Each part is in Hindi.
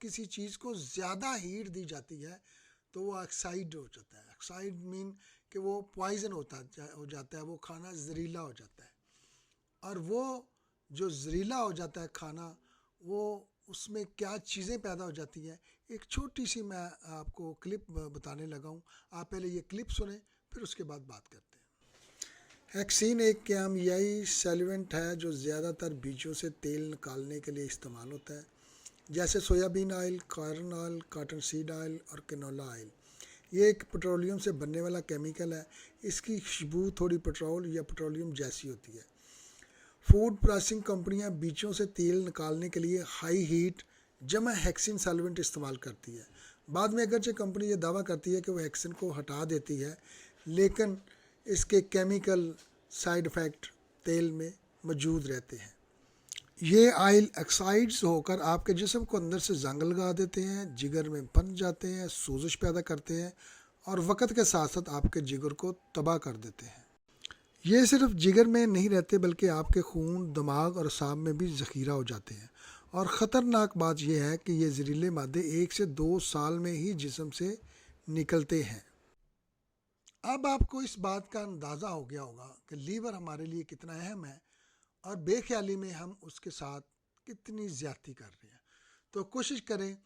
किसी चीज़ को ज़्यादा हीट दी जाती है तो वो ऑक्साइड हो जाता है। ऑक्साइड मीन कि वो पॉइजन हो जाता है, वो खाना जहरीला हो जाता है। और वो जो जहरीला हो जाता है खाना, वो उसमें क्या चीज़ें पैदा हो जाती हैं। एक छोटी सी मैं आपको क्लिप बताने लगा हूँ, आप पहले ये क्लिप सुने, फिर उसके बाद बात करते हैं। हेक्सिन एक केमियाई सॉल्वेंट है जो ज़्यादातर बीजों से तेल निकालने के लिए इस्तेमाल होता है, जैसे soybean oil, corn oil, cotton seed oil और कैनोला ऑयल। ये एक पेट्रोलियम से बनने वाला केमिकल है। इसकी खुशबू थोड़ी पेट्रोल या पेट्रोलियम जैसी होती है। फूड प्रोसेसिंग कंपनियां बीजों से तेल निकालने के लिए हाई हीट जमा हेक्सिन सॉल्वेंट इस्तेमाल करती है। बाद में अगरचे कंपनी ये दावा करती है कि वो हेक्सिन को हटा देती है, लेकिन इसके केमिकल साइड इफ़ेक्ट तेल में मौजूद रहते हैं। ये ऑयल ऑक्साइड्स होकर आपके जिस्म को अंदर से जंग लगा देते हैं, जिगर में फंस जाते हैं, सोजिश पैदा करते हैं और वक़्त के साथ साथ आपके जिगर को तबाह कर देते हैं। ये सिर्फ जिगर में नहीं रहते बल्कि आपके खून, दिमाग और असाब में भी ज़ख़ीरा हो जाते हैं। और ख़तरनाक बात यह है कि ये जहरीले मादे 1 से 2 साल में ही जिस्म से निकलते हैं। अब आपको इस बात का अंदाज़ा हो गया होगा कि लीवर हमारे लिए कितना अहम है और बेख्याली में हम उसके साथ कितनी ज़्यादती कर रहे हैं। तो कोशिश करें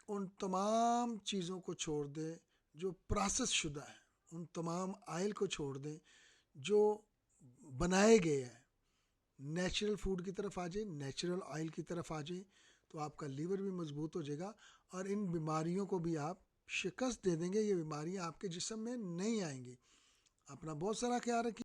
उन तमाम चीज़ों को छोड़ दें जो प्रोसेस शुदा है, उन तमाम ऑयल को छोड़ दें जो बनाए गए हैं। नेचुरल फूड की तरफ आ जाए, नेचुरल ऑयल की तरफ आ जाए, तो आपका लीवर भी मजबूत हो जाएगा और इन बीमारियों को भी आप शिकस्त दे देंगे। ये बीमारियां आपके जिस्म में नहीं आएंगी। अपना बहुत सारा ख्याल रखिए।